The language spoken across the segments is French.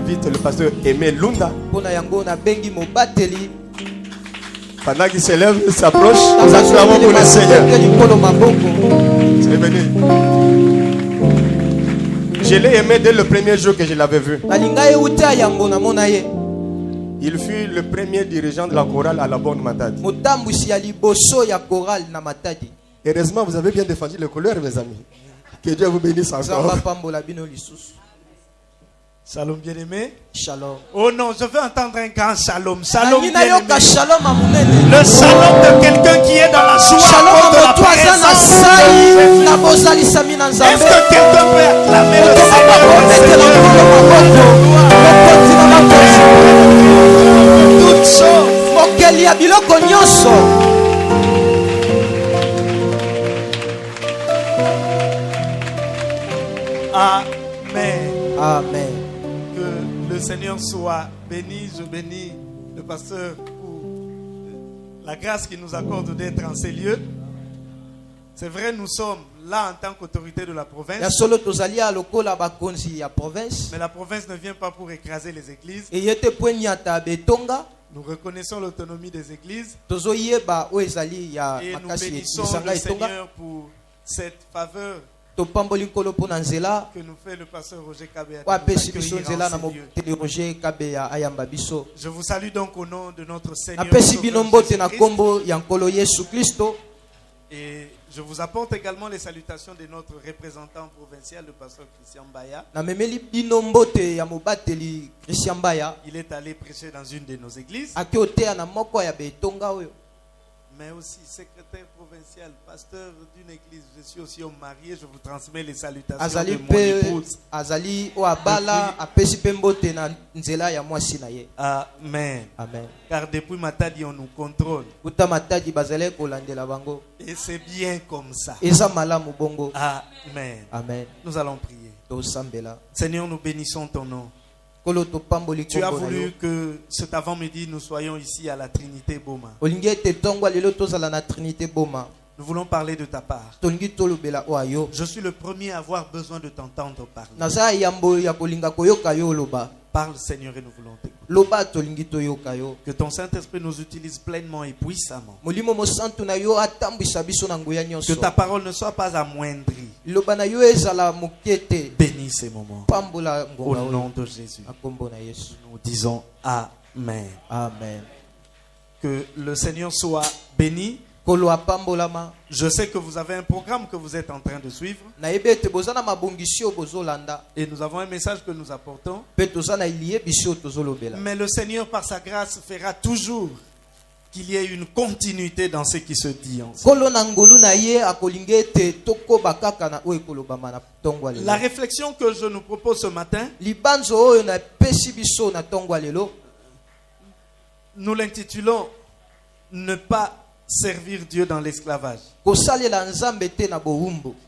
j'invite le pasteur Aimé Lunda. Pendant qu'il s'élève, il s'approche. Nous acclamons pour le Seigneur. C'est venu. Je l'ai aimé dès le premier jour que je l'avais vu. Il fut le premier dirigeant de la chorale à la Bonne Matadi. Heureusement, vous avez bien défendu les couleurs, mes amis. Que Dieu vous bénisse encore. Shalom bien-aimé. Shalom. Oh non, je veux entendre un grand shalom. Shalom bien-aimé. Le shalom de quelqu'un qui est dans la joie. Shalom de la présence. Est-ce que quelqu'un peut acclamer le Seigneur? Toutes choses. Amen. Amen. Que le Seigneur soit béni. Je bénis le pasteur pour la grâce qu'il nous accorde d'être en ces lieux. C'est vrai, nous sommes là en tant qu'autorité de la province. Mais la province ne vient pas pour écraser les églises. Nous reconnaissons l'autonomie des églises. Et nous bénissons le Seigneur pour cette faveur que nous fait le pasteur Roger Kabea. Je vous salue donc au nom de notre Seigneur Jésus-Christ. Et je vous apporte également les salutations de notre représentant provincial, le pasteur Christian Baya. Il est allé prêcher dans une de nos églises. Mais aussi secrétaire provincial, pasteur d'une église. Je suis aussi homme marié. Je vous transmets les salutations de mon épouse. Amen. Amen. Car depuis Matadi, on nous contrôle. Et c'est bien comme ça. Amen. Amen. Nous allons prier. Seigneur, nous bénissons ton nom. Tu as voulu que cet avant-midi nous soyons ici à la Trinité Boma. Nous voulons parler de ta part. Je suis le premier à avoir besoin de t'entendre parler. Parle, Seigneur, et nous voulons t'écouter. Que ton Saint-Esprit nous utilise pleinement et puissamment. Que ta parole ne soit pas amoindrie. Bénis ces moments. Au nom de Jésus. Nous disons Amen. Amen. Que le Seigneur soit béni. Je sais que vous avez un programme que vous êtes en train de suivre. Et nous avons un message que nous apportons. Mais le Seigneur, par sa grâce, fera toujours qu'il y ait une continuité dans ce qui se dit ensemble. La réflexion que je nous propose ce matin, nous l'intitulons « Ne pas servir Dieu dans l'esclavage ».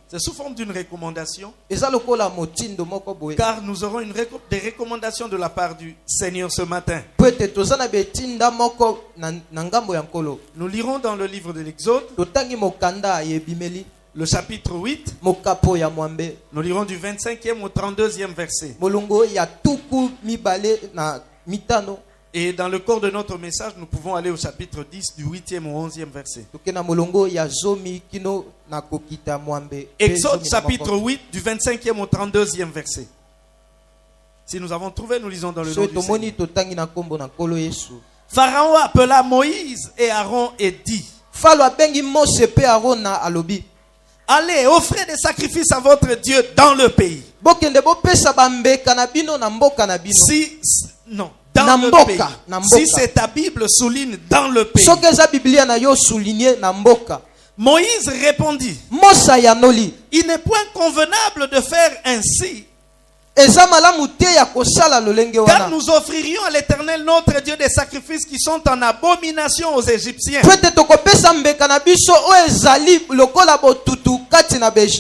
C'est sous forme d'une recommandation. Car nous aurons des recommandations de la part du Seigneur ce matin. Nous lirons dans le livre de l'Exode, le chapitre 8. Nous lirons du 25e au 32e verset. Et dans le corps de notre message, nous pouvons aller au chapitre 10, du 8e au 11e verset. Exode chapitre 8, du 25e au 32e verset. Si nous avons trouvé, nous lisons dans le nom du Seigneur. Pharaon appela Moïse et Aaron et dit: allez, offrez des sacrifices à votre Dieu dans le pays. Dans le pays. Si c'est ta Bible, souligne dans le pays. Moïse répondit: il n'est point convenable de faire ainsi, car nous offririons à l'Éternel notre Dieu des sacrifices qui sont en abomination aux Égyptiens.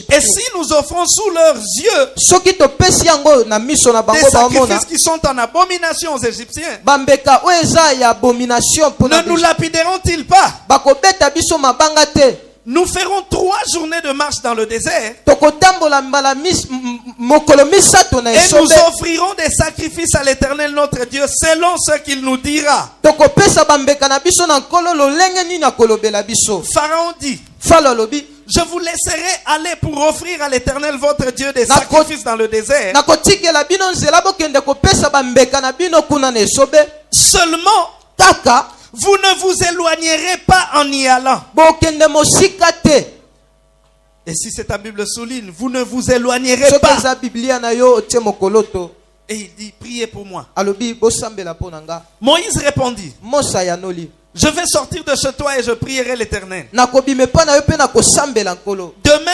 Et si nous offrons sous leurs yeux des sacrifices qui sont en abomination aux Égyptiens, ne nous lapideront-ils pas? Nous ferons 3 journées de marche dans le désert nous offrirons des sacrifices à l'Éternel notre Dieu selon ce qu'il nous dira. Pharaon dit, je vous laisserai aller pour offrir à l'Éternel votre Dieu des sacrifices dans le désert. Seulement, vous ne vous éloignerez pas en y allant. Et si c'est ta Bible souligne, vous ne vous éloignerez pas. Et il dit, priez pour moi. Moïse répondit, je vais sortir de chez toi et je prierai l'Éternel. Demain,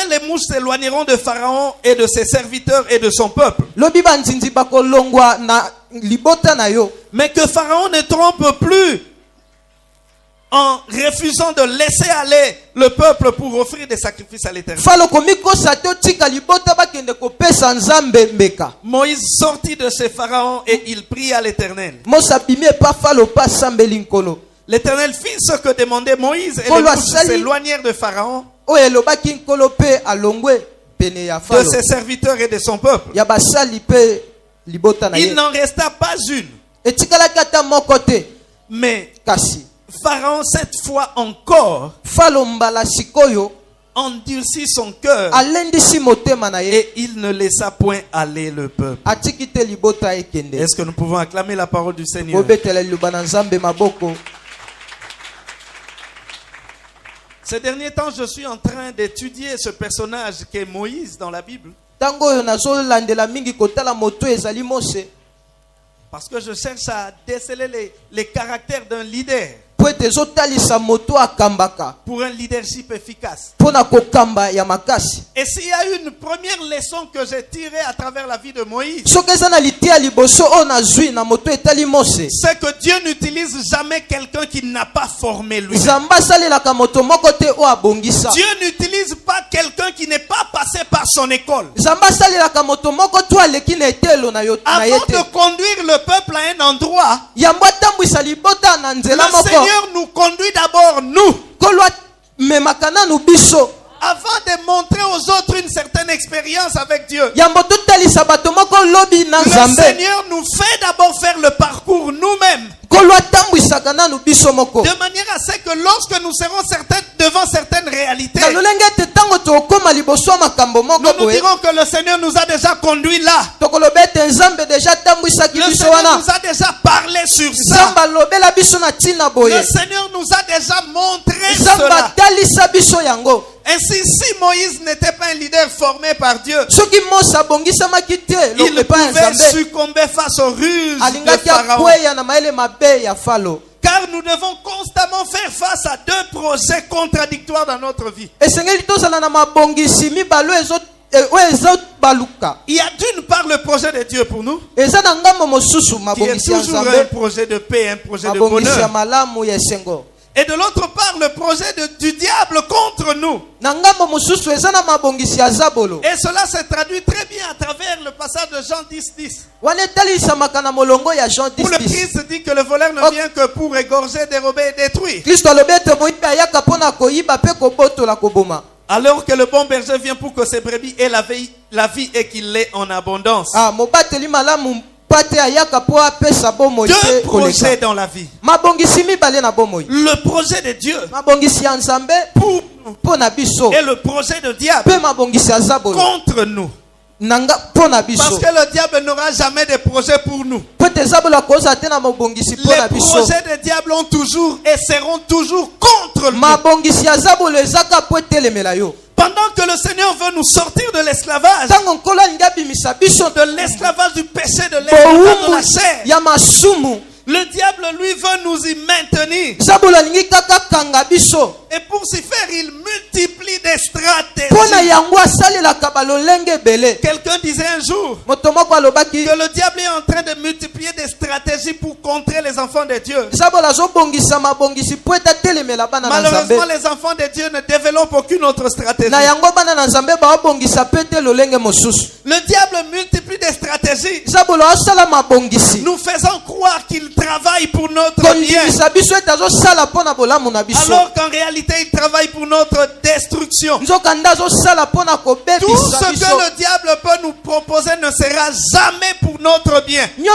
les mouches s'éloigneront de Pharaon et de ses serviteurs et de son peuple. Mais que Pharaon ne trompe plus en refusant de laisser aller le peuple pour offrir des sacrifices à l'Éternel. Moïse sortit de chez Pharaon et il prie à l'Éternel. L'Éternel fit ce que demandait Moïse et les mouches s'éloignèrent de Pharaon, de ses serviteurs et de son peuple. Il n'en resta pas une. Mais Pharaon, cette fois encore, endurcit son cœur et il ne laissa point aller le peuple. Est-ce que nous pouvons acclamer la parole du Seigneur? Ces derniers temps, je suis en train d'étudier ce personnage qui est Moïse dans la Bible. Parce que je cherche à déceler les caractères d'un leader. Pour un leadership efficace. Et s'il y a une première leçon que j'ai tirée à travers la vie de Moïse, c'est que Dieu n'utilise jamais quelqu'un qui n'a pas formé lui. Dieu n'utilise pas quelqu'un qui n'est pas passé par son école. Avant de conduire le peuple à un endroit, le Seigneur nous conduit d'abord nous. Avant de montrer aux autres une certaine expérience avec Dieu, le Seigneur nous fait d'abord faire le parcours nous-mêmes. De manière à ce que lorsque nous serons devant certaines réalités, nous nous dirons que le Seigneur nous a déjà conduits là. Le Seigneur nous a déjà parlé sur ça. Le Seigneur nous a déjà montré cela. Ainsi, si Moïse n'était pas un leader formé par Dieu, il pouvait succomber face aux ruses de Pharaon. Car nous devons constamment faire face à deux projets contradictoires dans notre vie. Il y a d'une part le projet de Dieu pour nous, qui est toujours un projet de paix, un projet de bonheur. Et de l'autre part, le projet du diable contre nous. Et cela se traduit très bien à travers le passage de Jean 10:10. Où le Christ dit que le voleur ne vient que pour égorger, dérober et détruire. Alors que le bon berger vient pour que ses brebis aient la vie et qu'il l'ait en abondance. Deux projets dans la vie. Le projet de Dieu pour nous et le projet de diable contre nous. Parce que le diable n'aura jamais de projet pour nous. Les projets de diable ont toujours et seront toujours contre nous. Pendant que le Seigneur veut nous sortir de l'esclavage, de l'esclavage du péché, de l'esclavage de la chair, le diable, lui, veut nous y maintenir. Et pour ce faire, il multiplie des stratégies. Quelqu'un disait un jour que le diable est en train de multiplier des stratégies pour contrer les enfants de Dieu. Malheureusement, les enfants de Dieu ne développent aucune autre stratégie. Le diable multiplie des stratégies, nous faisant croire qu'il travaille pour notre bien, alors qu'en réalité il travaille pour notre destruction. Tout ce que le diable peut nous proposez ne sera jamais pour notre bien. Même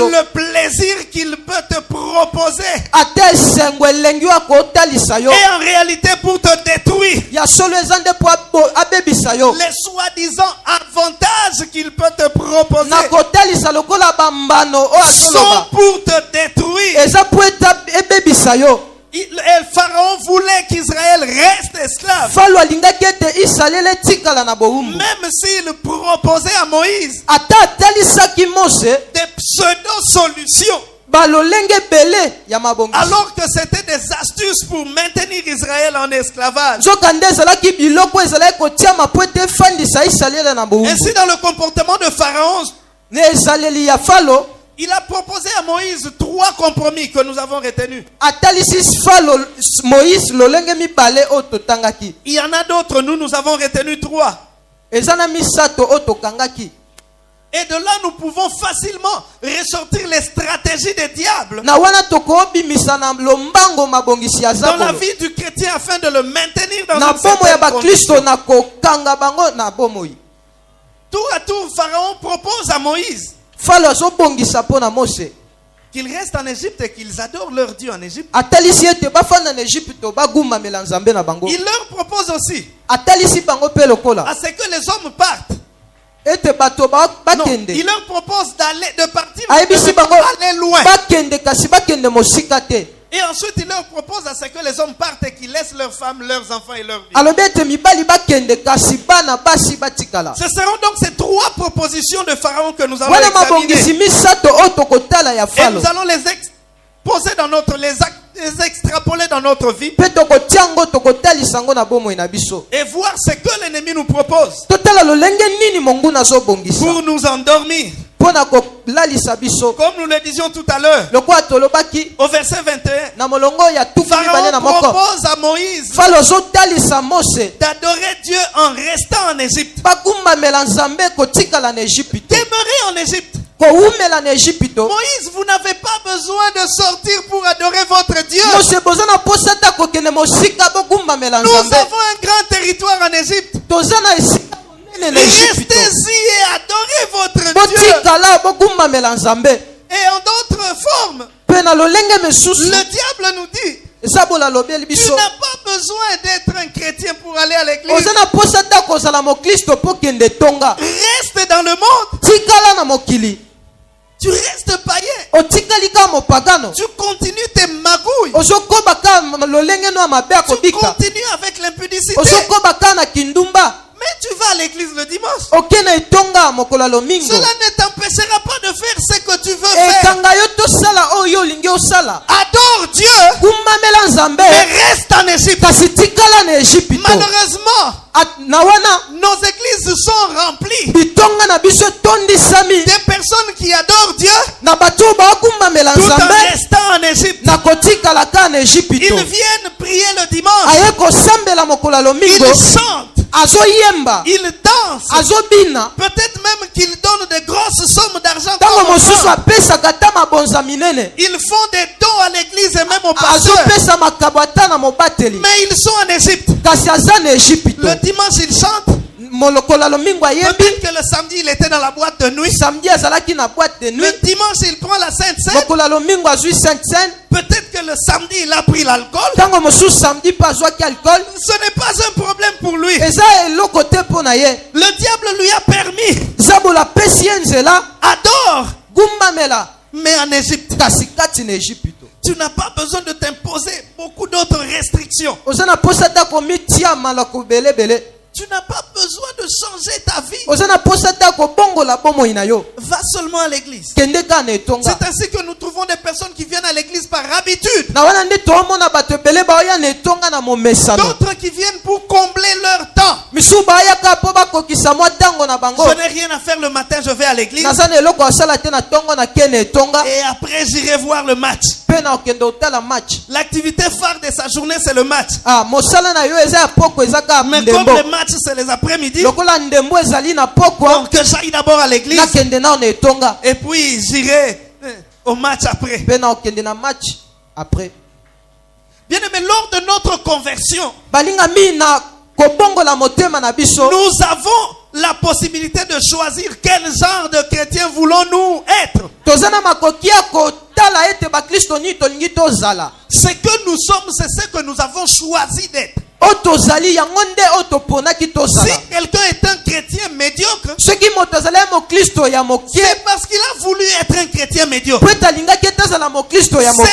le plaisir qu'il peut te proposer est en réalité pour te détruire. Les soi-disant avantages qu'il peut te proposer sont pour te détruire. Et Pharaon voulait qu'Israël reste esclave. Même s'il proposait à Moïse des pseudo-solutions, alors que c'était des astuces pour maintenir Israël en esclavage. Ainsi, dans le comportement de Pharaon, il a proposé à Moïse 3 compromis que nous avons retenus. Il y en a d'autres, nous avons retenu 3. Et de là, nous pouvons facilement ressortir les stratégies des diables dans la vie du chrétien afin de le maintenir dans une certaine condition. Tour à tour, Pharaon propose à Moïse qu'ils restent en Égypte et qu'ils adorent leur Dieu en Égypte. Il leur propose aussi à ce que les hommes partent. Non, il leur propose de partir, aller loin. Et ensuite, il leur propose à ce que les hommes partent et qu'ils laissent leurs femmes, leurs enfants et leur vie. Ce seront donc ces 3 propositions de Pharaon que nous allons examiner. Et nous allons les exposer dans les extrapoler dans notre vie. Et voir ce que l'ennemi nous propose pour nous endormir. Comme nous le disions tout à l'heure, au verset 21, Pharaon propose à Moïse d'adorer Dieu en restant en Égypte, demeurer en Égypte. Moïse, vous n'avez pas besoin de sortir pour adorer votre Dieu. Nous avons un grand territoire en Égypte. Restez-y et adorez votre Dieu. Et en d'autres formes, le diable nous dit: tu n'as pas besoin d'être un chrétien pour aller à l'église. Reste dans le monde. Tu restes païen. Tu continues tes magouilles. Tu continues avec l'impudicité. Mais tu vas à l'église le dimanche. Cela ne t'empêchera pas de faire ce que tu veux faire. Adore Dieu, mais reste en Égypte. Malheureusement, nos églises sont remplies des personnes qui adorent Dieu tout en restant en Égypte. Ils viennent prier le dimanche. Ils chantent. Ils dansent. Peut-être même qu'ils donnent de grosses sommes d'argent. Ils font des dons à l'église et même au pasteur. Mais ils sont en Égypte. Le dimanche ils chantent. Peut-être que le samedi il était dans la boîte de nuit. Le dimanche il prend la Sainte Seine. Peut-être que le samedi il a pris l'alcool. Ce n'est pas un problème pour lui. Le diable lui a permis. Adore. Mais en Égypte, tu n'as pas besoin de t'imposer beaucoup d'autres restrictions. Tu n'as pas besoin de changer ta vie. Va seulement à l'église. C'est ainsi que nous trouvons des personnes qui viennent à l'église par habitude. D'autres qui viennent pour combler leur temps. Je n'ai rien à faire le matin, je vais à l'église. Et après j'irai voir le match. L'activité phare de sa journée c'est le match. Mais comme le match c'est les après-midi, donc que j'aille d'abord à l'église et puis j'irai au match après. Bien aimé, lors de notre conversion, nous avons la possibilité de choisir quel genre de chrétien voulons-nous être. Ce que nous sommes, c'est ce que nous avons choisi d'être. Si quelqu'un est un chrétien médiocre, c'est parce qu'il a voulu être un chrétien médiocre. C'est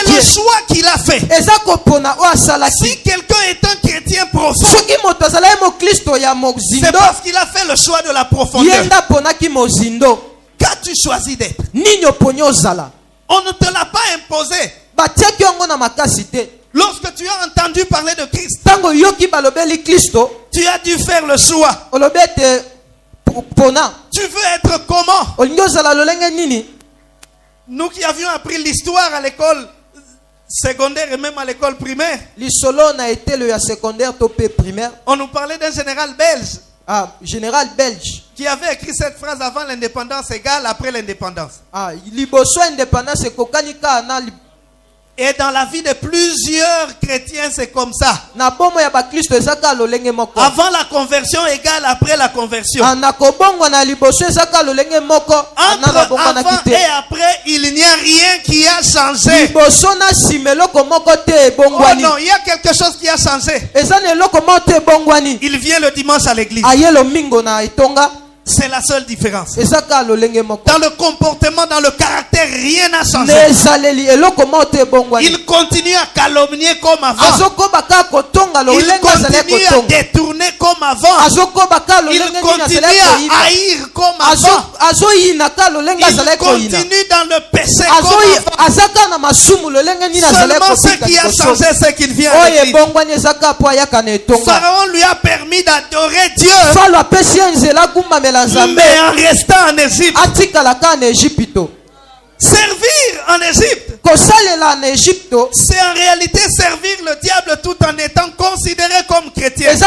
le choix qu'il a fait. Si quelqu'un est un chrétien profond, c'est parce qu'il a fait le choix de la profondeur. Qu'as-tu choisi d'être? On ne te l'a pas imposé. Lorsque tu as entendu parler de Christ, tu as dû faire le choix. Tu veux être comment? Nous qui avions appris l'histoire à l'école secondaire et même à l'école primaire, on nous parlait d'un général belge. Qui avait écrit cette phrase: avant l'indépendance égale après l'indépendance. Et dans la vie de plusieurs chrétiens, c'est comme ça. Avant la conversion égale après la conversion. Entre avant et après, il n'y a rien qui a changé. Oh non, il y a quelque chose qui a changé. Il vient le dimanche à l'église. C'est la seule différence. Dans le comportement, dans le caractère, rien n'a changé. Il continue à calomnier comme avant. Il continue à détourner comme avant. Il continue à haïr comme avant. Il continue dans le péché comme avant. Seulement ce qui a changé, c'est qu'il vient à l'église. Pharaon lui a permis d'adorer Dieu, mais en restant en Égypte. Servir en Égypte, c'est en réalité servir le diable tout en étant considéré comme chrétien. Je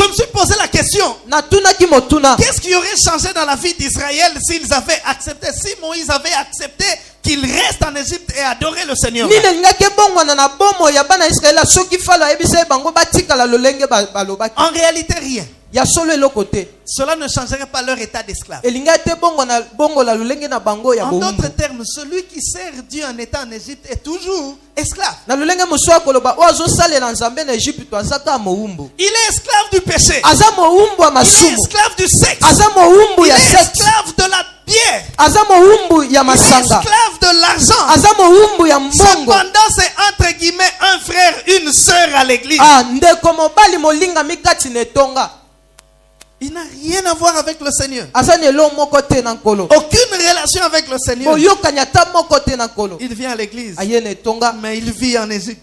me suis posé la question: qu'est-ce qui aurait changé dans la vie d'Israël s'ils avaient accepté, si Moïse avait accepté qu'il reste en Égypte et adorer le Seigneur? En réalité, rien. Cela ne changerait pas leur état d'esclave. En d'autres termes, celui qui sert Dieu en étant en Égypte est toujours esclave. Il est esclave du péché. Il est esclave du sexe. Il est esclave de la bière. Il est esclave de l'argent. Cependant, c'est entre guillemets un frère, une sœur à l'église. Il n'a rien à voir avec le Seigneur. Aucune relation avec le Seigneur. Il vient à l'église, mais il vit en Égypte.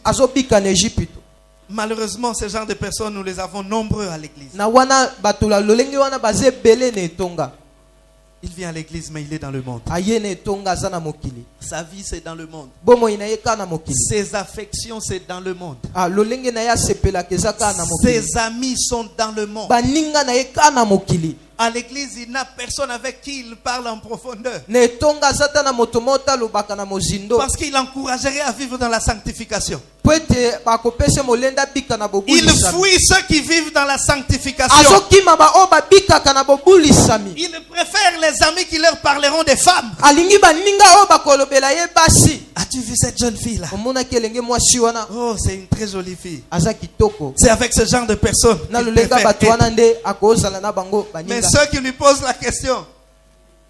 Malheureusement, ce genre de personnes, nous les avons nombreux à l'église. Il vient à l'église, mais il est dans le monde. Sa vie, c'est dans le monde. Ses affections, c'est dans le monde. Ses amis sont dans le monde. À l'église, il n'a personne avec qui il parle en profondeur. Parce qu'il encouragerait à vivre dans la sanctification. Il fuit ceux qui vivent dans la sanctification. Il préfère les amis qui leur parleront des femmes. As-tu vu cette jeune fille-là? Oh, c'est une très jolie fille. C'est avec ce genre de personnes. Mais ceux qui lui posent la question: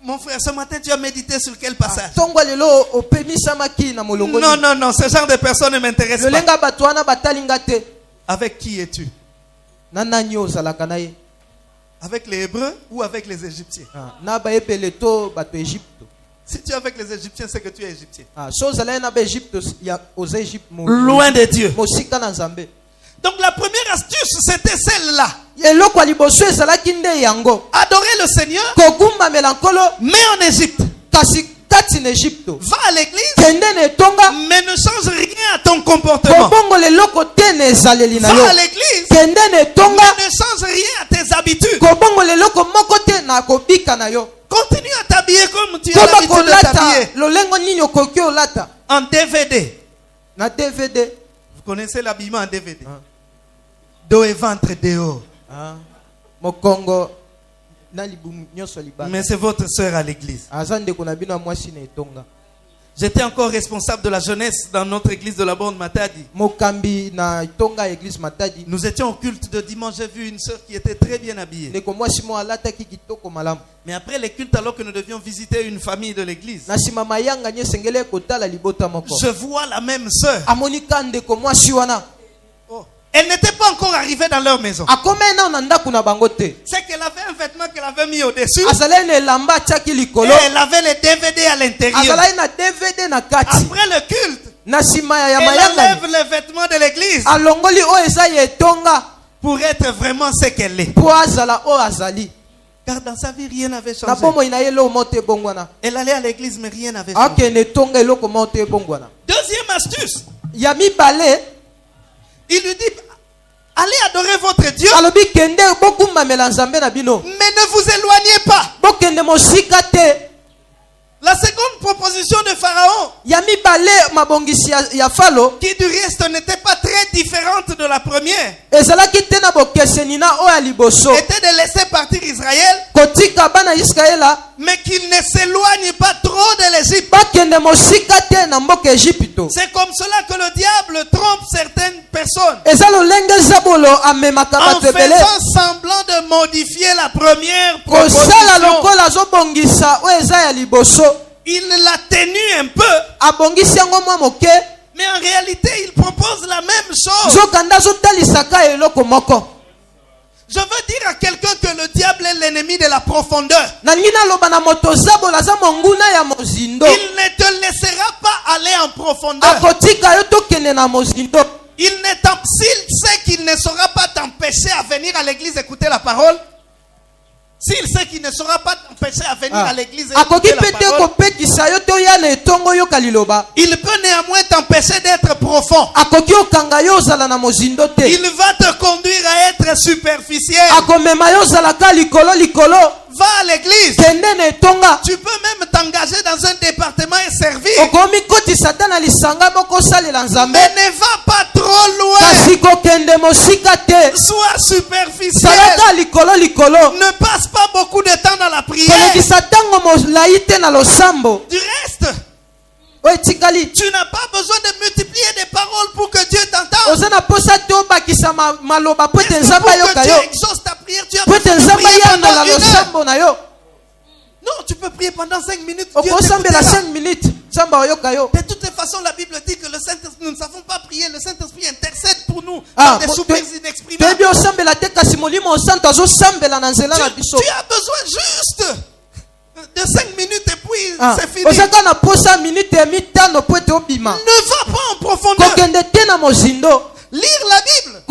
mon frère, ce matin tu as médité sur quel passage? Non, ce genre de personnes ne m'intéresse pas. Avec qui es-tu? Avec les Hébreux ou avec les Égyptiens? Si tu es avec les Égyptiens, c'est que tu es Égyptien. Loin de Dieu. Donc la première astuce, c'était celle-là. Adorer le Seigneur, mais en Égypte. Va à l'église, mais ne change rien à ton comportement. Va à l'église, mais ne change rien à tes habitudes. Continue à t'habiller comme tu as l'habitude de t'habiller. En DVD. Vous connaissez l'habillement en DVD. Dos et ventre dehors. Mais c'est votre sœur à l'église. J'étais encore responsable de la jeunesse dans notre église de la Borne Matadi. Nous étions au culte de dimanche. J'ai vu une sœur qui était très bien habillée. Mais après les cultes, alors que nous devions visiter une famille de l'église, je vois la même sœur. Elle n'était pas encore arrivée dans leur maison. C'est qu'elle avait un vêtement qu'elle avait mis au-dessus. Et elle avait les DVD à l'intérieur. Après le culte, elle enlève les vêtements de l'église pour être vraiment ce qu'elle est. Car dans sa vie, rien n'avait changé. Elle allait à l'église, mais rien n'avait changé. Deuxième astuce. Il lui dit, allez adorer votre Dieu, mais ne vous éloignez pas. La seconde proposition de Pharaon, qui du reste n'était pas très différente de la première, était de laisser partir Israël, mais qu'il ne s'éloigne pas trop de l'Égypte. C'est comme cela que le diable trompe certaines personnes, en faisant semblant de modifier la première proposition. Il l'a tenu un peu, mais en réalité il propose la même chose. Je veux dire à quelqu'un que le diable est l'ennemi de la profondeur. Il ne te laissera pas aller en profondeur. S'il sait qu'il ne saura pas t'empêcher à venir à l'église écouter la parole, s'il sait qu'il ne saura pas t'empêcher à venir à l'église et écouter la parole, il peut néanmoins t'empêcher d'être profond. Il va te conduire à être superficiel. Va à l'église. Tu peux même t'engager dans un département et servir. Mais ne va pas trop loin. Sois superficiel. Ne passe pas beaucoup de temps dans la prière. Du reste, tu n'as pas besoin de multiplier des paroles pour que Dieu t'entende. Pour que Dieu exauce ta prière, tu as besoin de prier pendant 1 heure. Non, tu peux prier pendant 5 minutes. Dieu de toutes les façons, la Bible dit que le Saint-Esprit, nous ne savons pas prier. Le Saint-Esprit intercède pour nous dans des soupirs inexprimables. Tu as besoin juste de 5 minutes et puis c'est fini. Ne va pas en profondeur. Lire la Bible.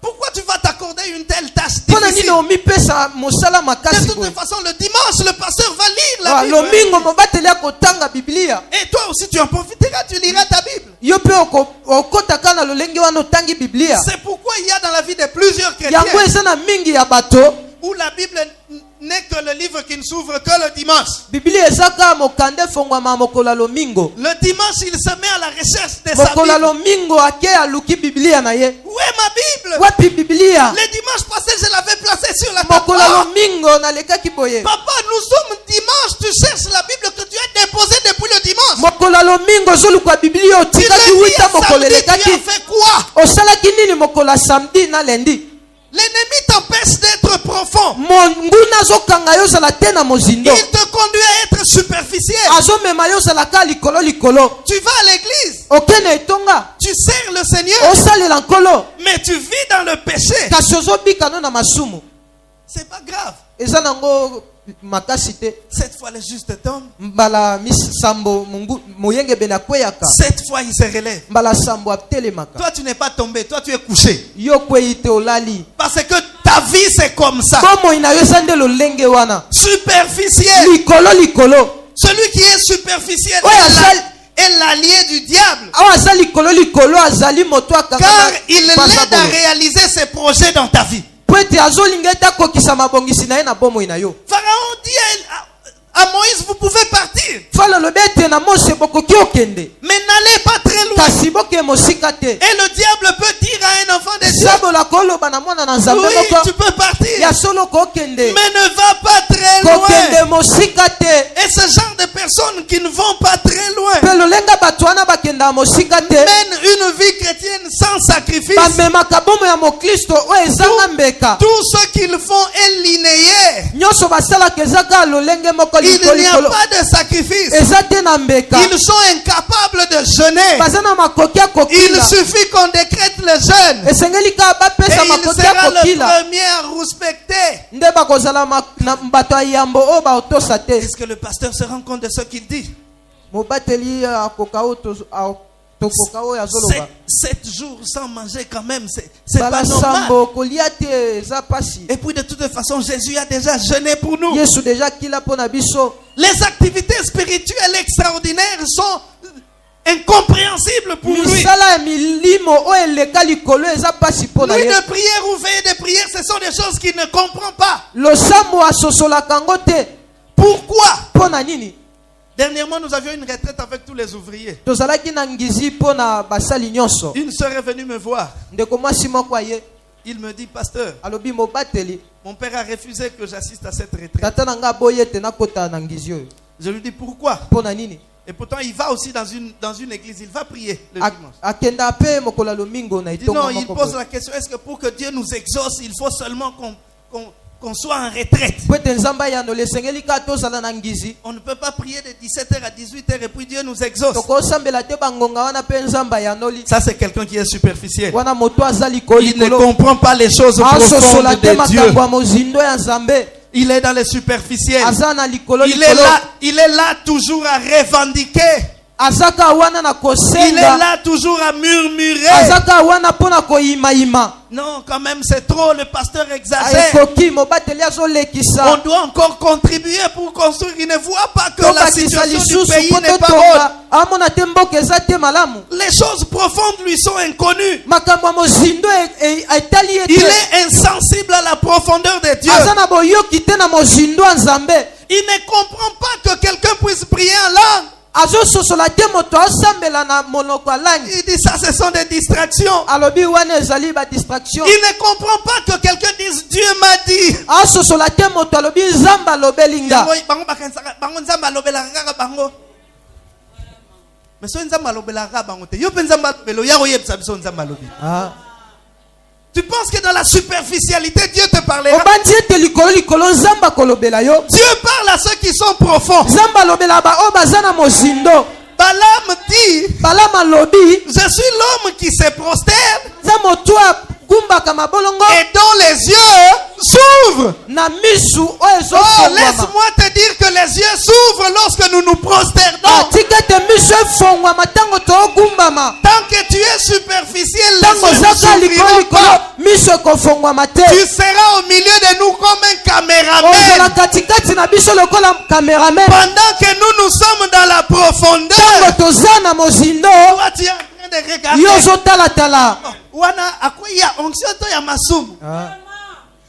Pourquoi tu vas t'accorder une telle tâche difficile? De toute façon, le dimanche, le pasteur va lire la Bible. Et toi aussi, tu en profiteras, tu liras ta Bible. C'est pourquoi il y a dans la vie de plusieurs chrétiens où la Bible n'est que le livre qui ne s'ouvre que le dimanche. Le dimanche, il se met à la recherche de sa Bible. Où est ma Bible? Le dimanche passé, je l'avais placée sur la table. Papa, nous sommes dimanche, tu cherches la Bible que tu as déposée depuis le dimanche. Tu le dis à samedi, tu as fait quoi? L'ennemi t'empêche d'être profond. Il te conduit à être superficiel. Tu vas à l'église. Tu sers le Seigneur. Mais tu vis dans le péché. C'est pas grave. Cette fois, le juste tombe. Cette fois, il se relève. Toi, tu n'es pas tombé. Toi, tu es couché. Parce que ta vie, c'est comme ça. Superficiel. Celui qui est superficiel est l'allié du diable. Car il l'aide à réaliser ses projets dans ta vie. Pharaon dit à Moïse, vous pouvez partir. Mais n'allez pas très très loin. Et le diable peut dire à un enfant de Dieu, oui, tu peux partir, mais ne va pas très loin. Et ce genre de personnes qui ne vont pas très loin mènent une vie chrétienne sans sacrifice. Tout ce qu'ils font est linéaire. Il n'y a pas de sacrifice. Ils sont incapables de jeûner. Il suffit qu'on décrète le jeûne et il sera le premier à respecter. Est-ce que le pasteur se rend compte de ce qu'il dit? 7 jours sans manger quand même, c'est pas normal. Et puis de toute façon, Jésus a déjà jeûné pour nous. Les activités spirituelles extraordinaires sont incompréhensibles pour lui. Nuit de prière ou veille de prière, ce sont des choses qu'il ne comprend pas. Pourquoi? Dernièrement, nous avions une retraite avec tous les ouvriers. Une sœur est venue me voir. Il me dit, pasteur, mon père a refusé que j'assiste à cette retraite. Je lui dis, pourquoi? Et pourtant, il va aussi dans une église. Il va prier le dimanche. Il dit, non, il pose la question, est-ce que pour que Dieu nous exauce, il faut seulement qu'on soit en retraite? On ne peut pas prier de 17h à 18h et puis Dieu nous exauce. Ça, c'est quelqu'un qui est superficiel. Il ne comprend pas les choses profondes de Dieu. Il est dans les superficiels. Il est là toujours à revendiquer. Il est là toujours à murmurer. Non, quand même, c'est trop, le pasteur exagère. On doit encore contribuer pour construire. Il ne voit pas que la situation du pays n'est pas bonne. Les choses profondes lui sont inconnues. Il est insensible à la profondeur de Dieu. Il ne comprend pas que quelqu'un puisse prier en langue. Il dit ça, ce sont des distractions. Il ne comprend pas que quelqu'un dise Dieu m'a dit. Tu penses que dans la superficialité, Dieu te parlera? Dieu parle à ceux qui sont profonds. Balaam dit, je suis l'homme qui se prosterne et dont les yeux s'ouvrent. Oh, laisse-moi te dire que les yeux s'ouvrent lorsque nous nous prosternons. Tant que tu es superficiel, les yeux ne s'ouvriront pas. Tu seras au milieu de nous comme un caméraman. Pendant que nous sommes dans la profondeur, toi tu es en train de regarder.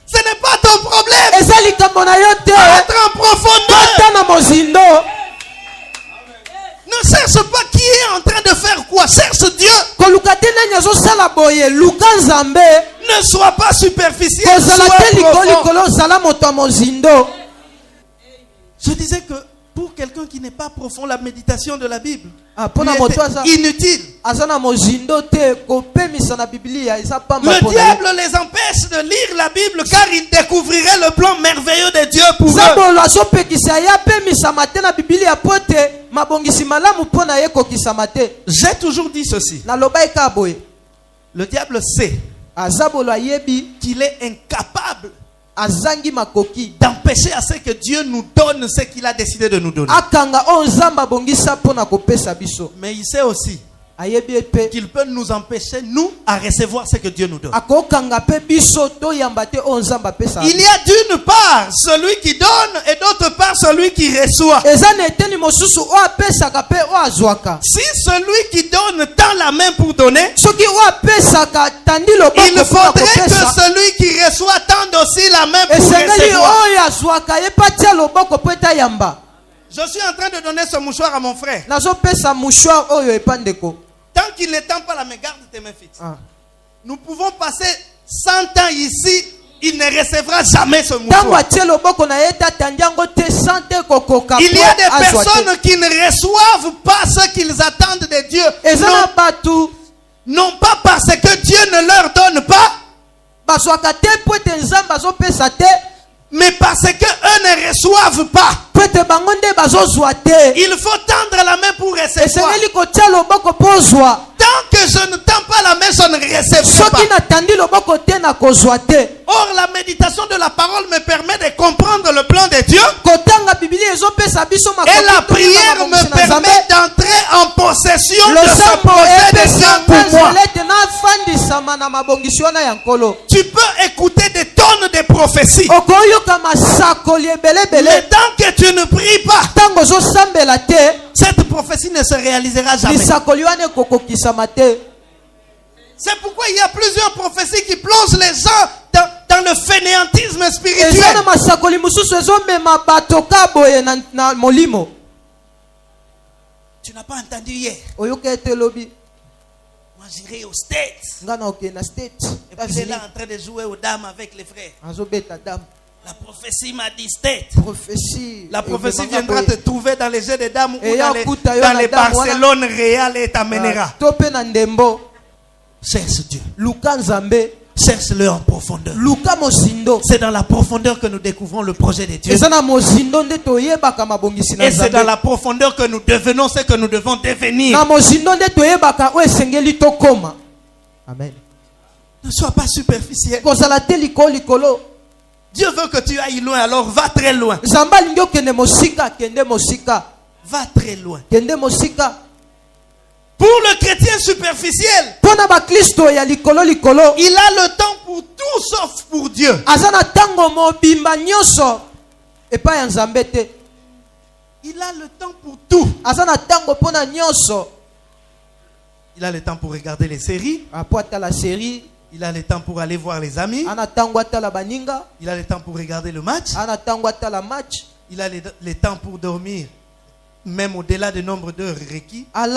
Ce n'est pas ton problème. Être en profondeur. Ne cherche pas qui est en train de faire quoi. Cherche Dieu. Ne sois pas superficiel. Sois profond. Je disais que pour quelqu'un qui n'est pas profond, la méditation de la Bible est inutile. Le diable les empêche de lire la Bible car ils découvriraient le plan merveilleux de Dieu pour eux. J'ai toujours dit ceci. Le diable sait qu'il est incapable d'empêcher à ce que Dieu nous donne ce qu'il a décidé de nous donner. Mais il sait aussi qu'il peut nous empêcher, nous, à recevoir ce que Dieu nous donne. Il y a d'une part celui qui donne et d'autre part celui qui reçoit. Si celui qui donne tend la main pour donner, il faudrait que celui qui reçoit tende aussi la main pour recevoir. Je suis en train de donner ce mouchoir à mon frère. Tant qu'il n'étend pas la main, garde tes mains fixes. Nous pouvons passer 100 ans ici, il ne recevra jamais ce mouchoir. Il y a des personnes qui ne reçoivent pas ce qu'ils attendent de Dieu. Non pas parce que Dieu ne leur donne pas, mais parce qu'eux ne reçoivent pas. Il faut tendre la main pour recevoir. Tant que je ne tends pas la main, je ne recevrai pas. Or, la méditation de la parole me permet de comprendre le plan de Dieu. Et la prière me permet d'entrer en possession de ce projet de Dieu pour moi. Tu peux écouter des tonnes de prophéties. Mais tant que tu ne pries pas, cette prophétie ne se réalisera jamais. C'est pourquoi il y a plusieurs prophéties qui plongent les gens dans le fainéantisme spirituel. Tu n'as pas entendu hier. Moi j'irai aux States. Et puis j'ai là en train de jouer aux dames avec les frères. La prophétie m'a dit State. La prophétie viendra te trouver dans les jeux de dames ou dans les Barcelone Real et t'amènera. Cherche Dieu. Cherche-le en profondeur. C'est dans la profondeur que nous découvrons le projet de Dieu. Et c'est dans la profondeur que nous devenons ce que nous devons devenir. Amen. Ne sois pas superficiel. Dieu veut que tu ailles loin, alors va très loin. Va très loin. Pour le chrétien superficiel, il a le temps pour tout sauf pour Dieu. Il a le temps pour tout. Il a le temps pour regarder les séries. Il a le temps pour aller voir les amis. Il a le temps pour regarder le match. Il a le temps pour dormir, même au-delà du nombre d'heures requis. Mais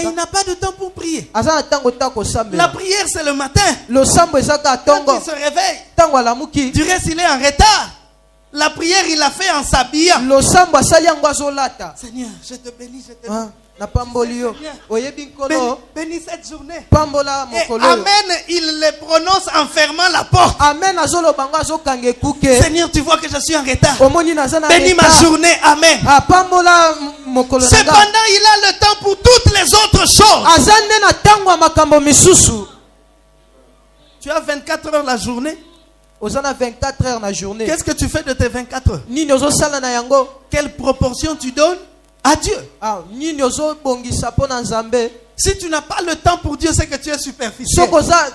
il n'a pas de temps pour prier. La prière c'est le matin. Quand il se réveille, du reste il est en retard. La prière il l'a fait en s'habillant. Seigneur, je te bénis, je te bénis. Bénis cette journée. Et Amen, il le prononce en fermant la porte. Seigneur, tu vois que je suis en retard. Bénis ma journée. Amen. Cependant, il a le temps pour toutes les autres choses. Tu as 24 heures la journée. Qu'est-ce que tu fais de tes 24 heures? Quelle proportion tu donnes à Dieu? Si tu n'as pas le temps pour Dieu, c'est que tu es superficiel. Parce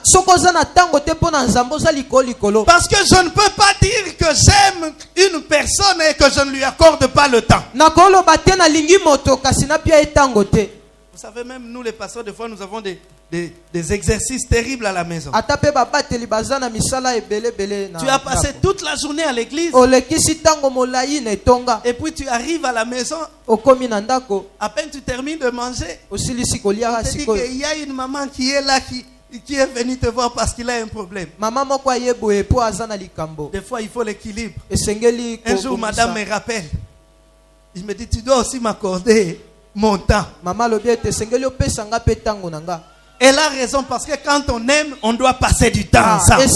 que je ne peux pas dire que j'aime une personne et que je ne lui accorde pas le temps. Vous savez, même nous les pasteurs, des fois nous avons des exercices terribles à la maison. Tu as passé toute la journée à l'église. Et puis tu arrives à la maison. À peine tu termines de manger. On te dit qu'il y a une maman qui est là qui est venue te voir parce qu'il a un problème. Des fois il faut l'équilibre. Un jour madame me rappelle. Il me dit tu dois aussi m'accorder mon temps. Elle a raison parce que quand on aime, on doit passer du temps ensemble. Et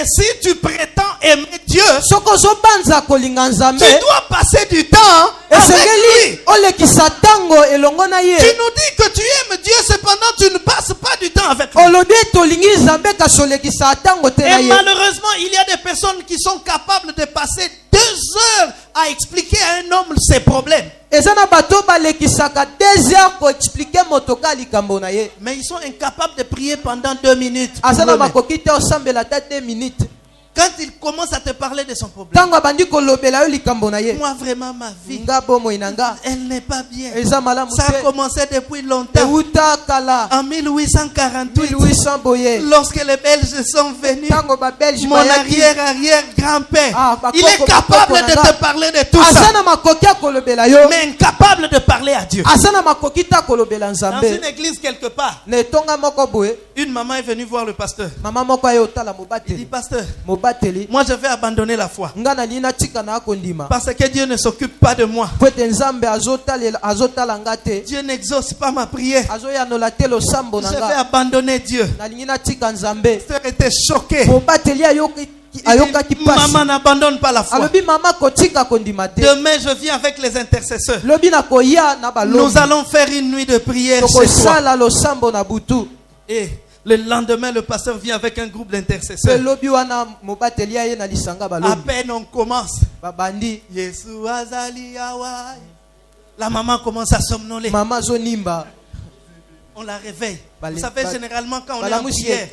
si tu prétends aimer Dieu, tu dois passer du temps avec lui. Tu nous dis que tu aimes Dieu, cependant tu ne passes pas du temps avec lui. Et malheureusement, il y a des personnes qui sont capables de passer 2 heures à expliquer à un homme ses problèmes. Mais ils sont incapables de prier pendant 2 minutes. Quand il commence à te parler de son problème, moi vraiment ma vie, elle n'est pas bien. Ça a commencé depuis longtemps. En 1848, lorsque les Belges sont venus, mon arrière-arrière-grand-père, il est capable de te parler de tout ça. mais incapable de parler à Dieu. Dans une église quelque part, une maman est venue voir le pasteur. Il dit, pasteur, moi je vais abandonner la foi parce que Dieu ne s'occupe pas de moi. Dieu n'exauce pas ma prière. Je vais abandonner Dieu. Le pasteur était choqué. Maman n'abandonne pas la foi. Demain je viens avec les intercesseurs. Nous allons faire une nuit de prière chez toi. Et le lendemain le pasteur vient avec un groupe d'intercesseurs. À peine on commence, la maman commence à somnoler. On la réveille. Vous savez, généralement quand on est en prière,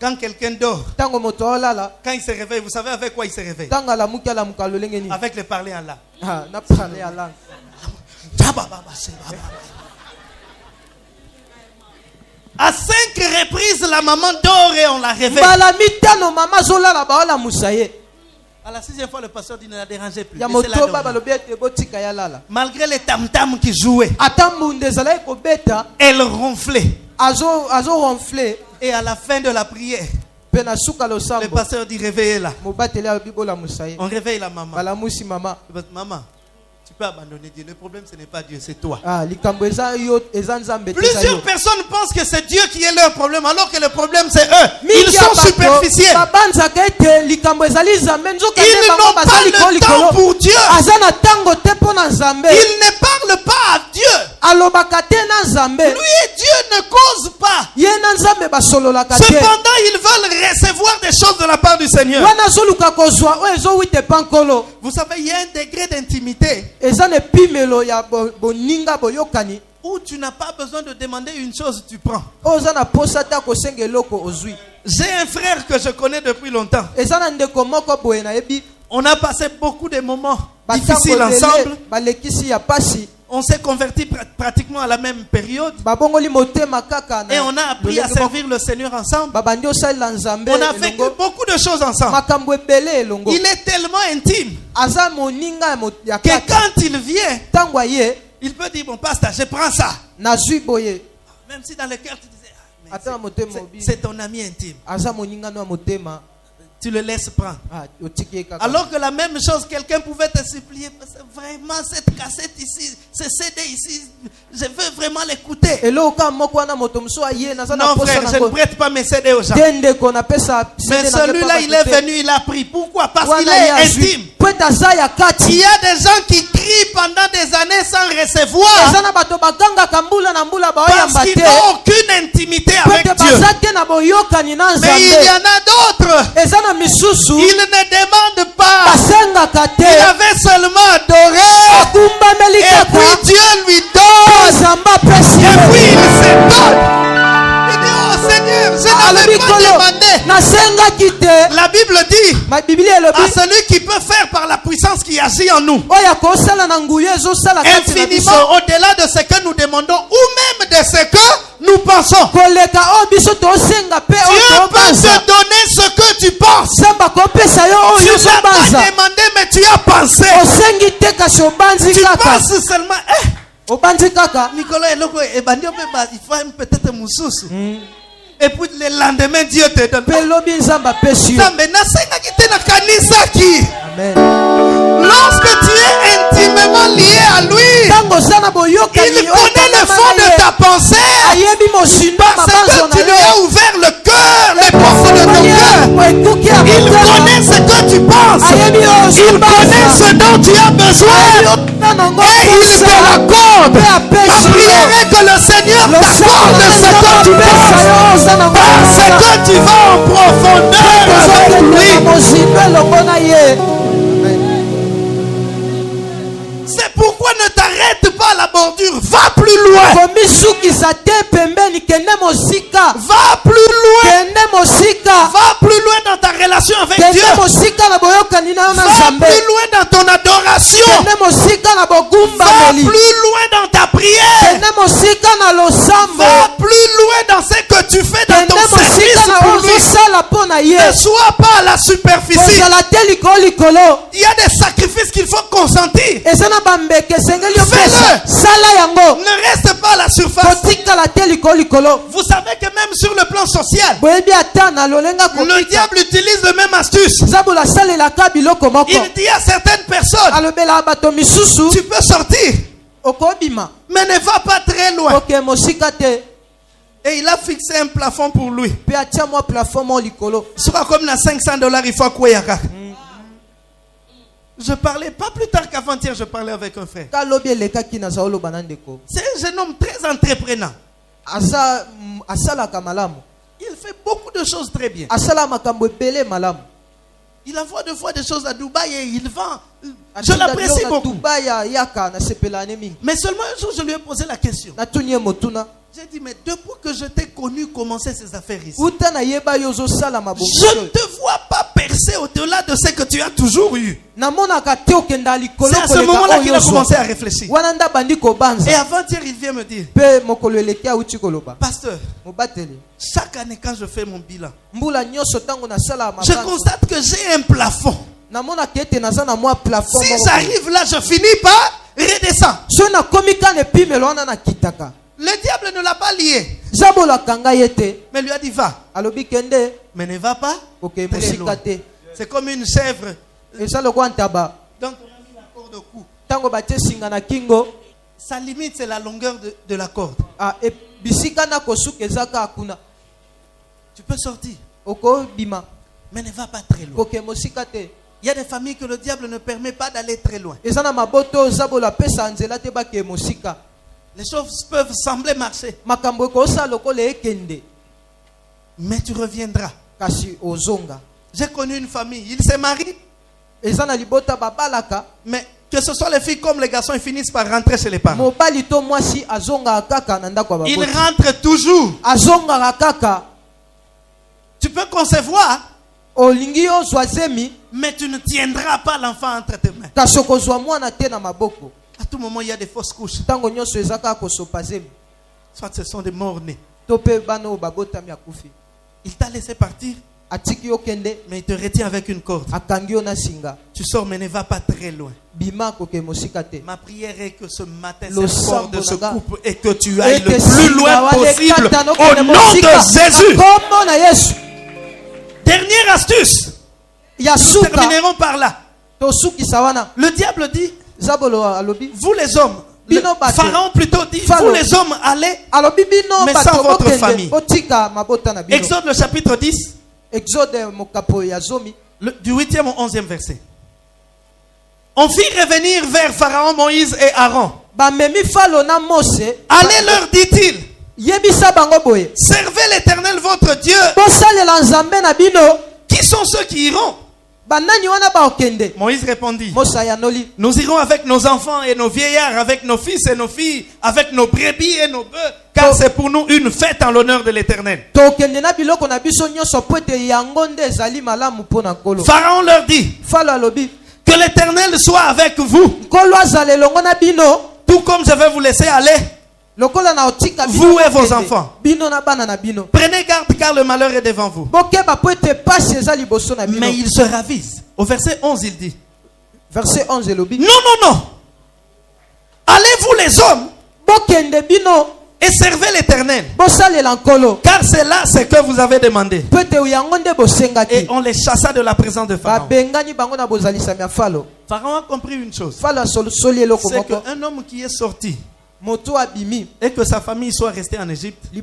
quand quelqu'un dort, quand il se réveille, vous savez avec quoi il se réveille? Avec le parler en langue. À 5 reprises, la maman dort et on la réveille. À la 6e fois, le pasteur dit ne la dérangez plus. Malgré les tam-tams qui jouaient, elle ronflait. Et à la fin de la prière, le pasteur dit réveillez-la. On réveille la maman. Maman, tu peux abandonner Dieu. Le problème ce n'est pas Dieu, c'est toi. Plusieurs personnes pensent que c'est Dieu qui est leur problème, alors que le problème c'est eux. Ils sont superficiels. Ils n'ont pas le temps pour Dieu. Ils ne parlent pas à Dieu. Lui et Dieu ne causent pas. Cependant, ils veulent recevoir des choses de la part du Seigneur. Vous savez, il y a un degré d'intimité où tu n'as pas besoin de demander une chose, tu prends. J'ai un frère que je connais depuis longtemps. On a passé beaucoup de moments difficiles ensemble. On s'est convertis pratiquement à la même période. Et on a appris à servir le Seigneur ensemble. On a vécu beaucoup de choses ensemble. Il est tellement intime que quand il vient, il peut dire, bon pasteur, je prends ça. Même si dans le cœur tu disais, c'est ton ami intime. Tu le laisses prendre. Alors que la même chose, quelqu'un pouvait te supplier. Vraiment, cette cassette ici, ce CD ici, je veux vraiment l'écouter. Non frère, je ne prête pas mes CD aux gens. Mais celui-là, il est venu, il a pris. Pourquoi? Parce qu'il est intime. Il y a des gens qui crient pendant des années sans recevoir. Parce qu'ils n'ont aucune intimité avec Dieu. Mais il y en a d'autres. Il ne demande pas. Il avait seulement adoré. Et puis Dieu lui donne. Et puis il se donne. Il dit, oh Seigneur, je n'avais pas demandé. La Bible dit à celui qui peut faire par la puissance qui agit en nous infiniment au-delà de ce que nous demandons ou même de ce que nous pensons. Dieu peut te donner ce que tu penses. Tu n'as pas demandé, mais tu as pensé. Tu penses seulement. Nicolas, il faut peut-être Moussous. Et puis le lendemain, Dieu te donne. Amen. Lorsque tu es intimement lié à lui, il connaît le fond de ta pensée. Parce que tu lui as ouvert le cœur, les portes de ton cœur. Il connaît ce que tu penses. Il connaît ce dont tu as besoin. Et il te l'accorde. Ma prière est que le Seigneur t'accorde ce que tu penses. Parce que tu vas en profondeur avec lui. C'est pourquoi ne t'arrête pas à la bordure. Va plus loin. Va plus loin. Va plus loin dans ta relation avec Dieu. Va plus loin dans ton adoration. Va plus loin dans ta prière. Va plus loin dans ce que tu fais dans ton service pour lui. Ne sois pas à la superficie. Il y a des sacrifices qu'il faut consentir. Fais-le. Ne reste pas à la surface. Vous savez que même sur le plan social, le diable utilise le même astuce. Il dit à certaines personnes, tu peux sortir, mais ne va pas très loin. Et il a fixé un plafond pour lui. Soit comme na $500, il faut quoi. Je parlais pas plus tard qu'avant-hier, je parlais avec un frère. C'est un jeune homme très entreprenant. Il fait beaucoup de choses très bien. Il envoie deux fois des choses à Dubaï et il vend. Je l'apprécie beaucoup. Mais seulement un jour, je lui ai posé la question. J'ai dit, mais depuis que je t'ai connu commencer ces affaires ici, je ne te vois pas percer au-delà de ce que tu as toujours eu. C'est à ce moment-là qu'il a commencé à réfléchir. Et avant-hier, il vient me dire, pasteur, chaque année quand je fais mon bilan, je constate que j'ai un plafond. Si j'arrive là, je finis par redescendre. Le diable ne l'a pas lié. Mais lui a dit va. Mais ne va pas très loin. C'est comme une chèvre. Donc on a mis la corde au cou. Sa limite c'est la longueur de la corde. Tu peux sortir. Mais ne va pas très loin. Il y a des familles que le diable ne permet pas d'aller très loin. Les choses peuvent sembler marcher. Mais tu reviendras. J'ai connu une famille. Ils se marient. Mais que ce soit les filles comme les garçons, ils finissent par rentrer chez les parents. Ils rentrent toujours. Tu peux concevoir. Mais tu ne tiendras pas l'enfant entre tes mains. À tout moment, il y a des fausses couches. Soit ce sont des morts-nés. Il t'a laissé partir, mais il te retient avec une corde. Tu sors, mais ne va pas très loin. Ma prière est que ce matin, cette corde se coupe et que tu ailles le plus loin possible au nom de Jésus. Dernière astuce. Nous terminerons par là. Le diable dit, vous les hommes, Pharaon plutôt dit, vous les hommes allez, mais sans votre famille. Exode le chapitre 10, du 8e au 11e verset. On fit revenir vers Pharaon, Moïse et Aaron. Allez leur, dit-il, servez l'Éternel votre Dieu. Qui sont ceux qui iront? Moïse répondit, nous irons avec nos enfants et nos vieillards, avec nos fils et nos filles, avec nos brebis et nos bœufs, car c'est pour nous une fête en l'honneur de l'Éternel. Pharaon leur dit, que l'Éternel soit avec vous, tout comme je vais vous laisser aller, vous et vos enfants. Prenez garde car le malheur est devant vous. Mais il se ravise. Au verset 11 il dit, non. Allez-vous les hommes et servez l'Éternel, car c'est là ce que vous avez demandé. Et on les chassa de la présence de Pharaon. Pharaon a compris une chose, c'est qu'un homme qui est sorti et que sa famille soit restée en Égypte ne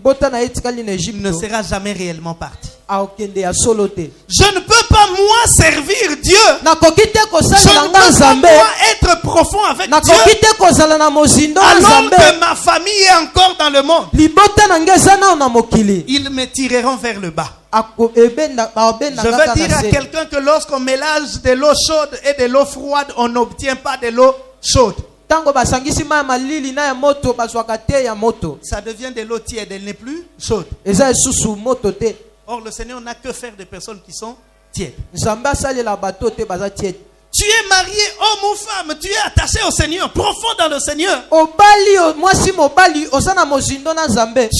sera jamais réellement parti. Je ne peux pas moi servir Dieu. Je ne peux pas moi être profond avec Dieu alors que ma famille est encore dans le monde. Ils me tireront vers le bas. Je veux dire à quelqu'un que lorsqu'on mélange de l'eau chaude et de l'eau froide, on n'obtient pas de l'eau chaude. Ça devient de l'eau tiède, elle n'est plus chaude. Or le Seigneur n'a que faire des personnes qui sont tièdes. Tu es marié, homme ou femme, tu es attaché au Seigneur, profond dans le Seigneur. Tu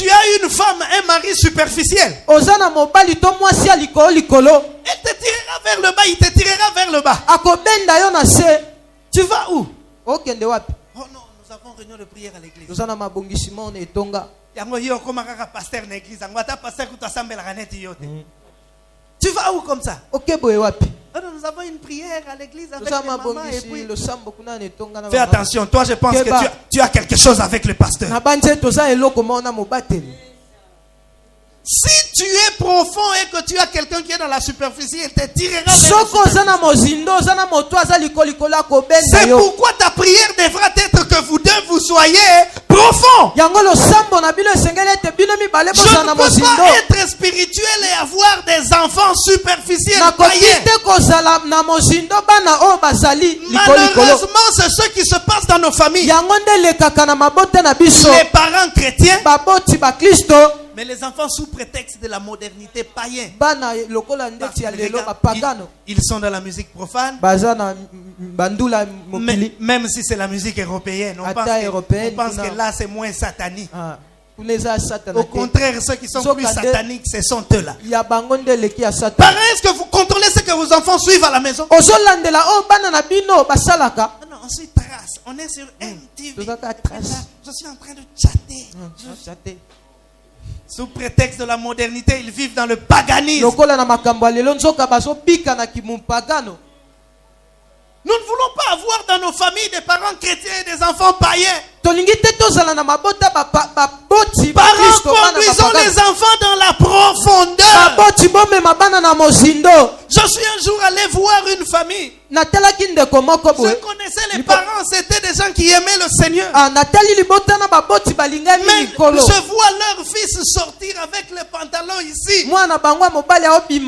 as une femme, un mari superficiel. Elle te tirera vers le bas, il te tirera vers le bas. Tu vas où? Oh non, nous avons réunion de prière à l'église. Tu vas où comme ça? Nous avons une prière à l'église avec les mamans et puis... Fais attention, toi je pense que tu as quelque chose avec le pasteur. Si tu es profond et que tu as quelqu'un qui est dans la superficie, il te tirera vers C'est pourquoi ta prière devra être que vous deux vous soyez profonds. Je ne peux pas être spirituel et avoir des enfants superficiels. Malheureusement, c'est ce qui se passe dans nos familles. Les parents chrétiens, mais les enfants sous prétexte de la modernité païenne. Ils sont dans la musique profane. Même si c'est la musique européenne, on pense que là c'est moins satanique. Au contraire, ceux qui sont plus sataniques, ce sont eux-là. Parents, est-ce que vous contrôlez ce que vos enfants suivent à la maison? Non, on suit trace. On est sur MTV. Je suis en train de chatter. Sous prétexte de la modernité, ils vivent dans le paganisme. Nous ne voulons pas avoir dans nos familles des parents chrétiens et des enfants païens. Parents, conduisons les enfants dans la profondeur. Je suis un jour allé voir une famille. Je connaissais les parents, c'était des gens qui aimaient le Seigneur. Mais je vois leur fils sortir avec les pantalons ici. Et puis,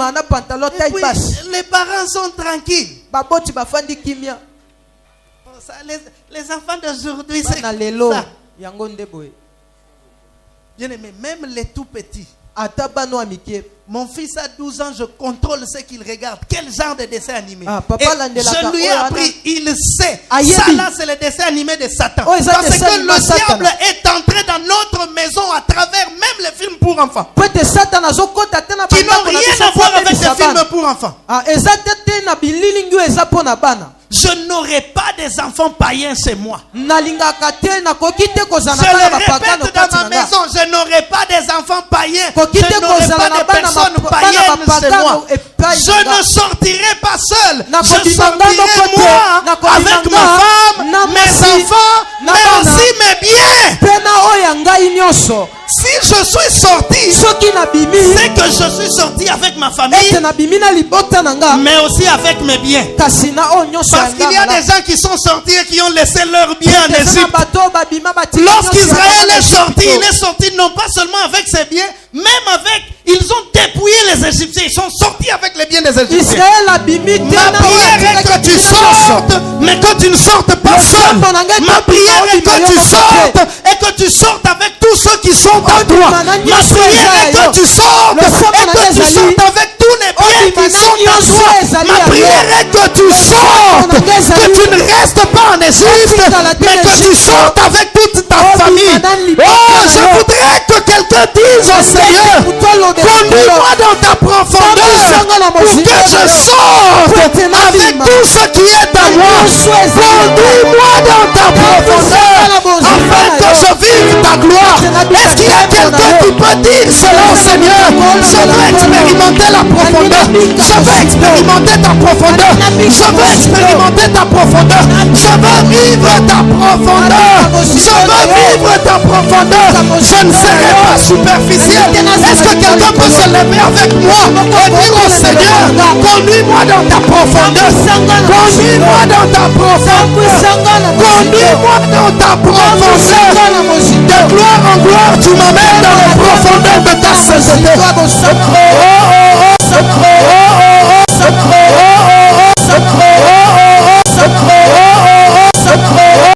les parents sont tranquilles. Les enfants d'aujourd'hui, c'est ça. Bien aimé, même les tout petits. Mon fils a 12 ans, je contrôle ce qu'il regarde. Quel genre de dessin animé? Et je lui ai appris, il sait. Ça là, c'est le dessin animé de Satan. Parce que le diable est entré dans notre maison à travers même les films pour enfants. Qui n'ont rien à voir avec les films pour enfants. Je n'aurai pas des enfants païens chez moi. Je le répète dans ma maison, je n'aurai pas des enfants païens. Je n'aurai pas des personnes païennes chez moi. Je ne sortirai pas seul. Je sortirai moi avec ma femme, mes enfants, mais aussi mes biens. Si je suis sorti, c'est que je suis sorti avec ma famille, mais aussi avec mes biens. Parce qu'il y a des gens qui sont sortis et qui ont laissé leurs biens en Égypte. Lorsqu'Israël est sorti non pas seulement avec ses biens, même avec, ils ont dépouillé les Égyptiens. Ils sont sortis avec les biens des Égyptiens. Ma prière est que tu sortes, mais que tu ne sortes pas seul. Ma prière est que tu sortes et que tu sortes avec tous ceux qui sont en toi. Ma prière est que tu sortes et que tu sortes avec tous les biens qui sont en toi. Ma prière est que tu sortes, que tu ne restes pas en Égypte, mais que tu sortes avec toute ta famille. Oh, je voudrais que quelqu'un dise au Seigneur, conduis-moi dans ta profondeur pour que je sorte avec tout ce qui est à moi. Conduis-moi dans ta profondeur afin que je vive ta gloire. Est-ce qu'il y a quelqu'un qui peut dire cela au Seigneur? Je veux expérimenter la profondeur. Je veux expérimenter ta profondeur. Je veux expérimenter ta profondeur. Je veux vivre ta profondeur. Je veux vivre ta profondeur. Je ne serai pas superficiel. Est-ce que quelqu'un peut se lever avec moi et dire au Seigneur, conduis-moi dans ta profondeur. Conduis-moi dans ta profondeur. Conduis-moi dans ta profondeur. De gloire en gloire, tu m'amènes dans la profondeur de ta sainteté.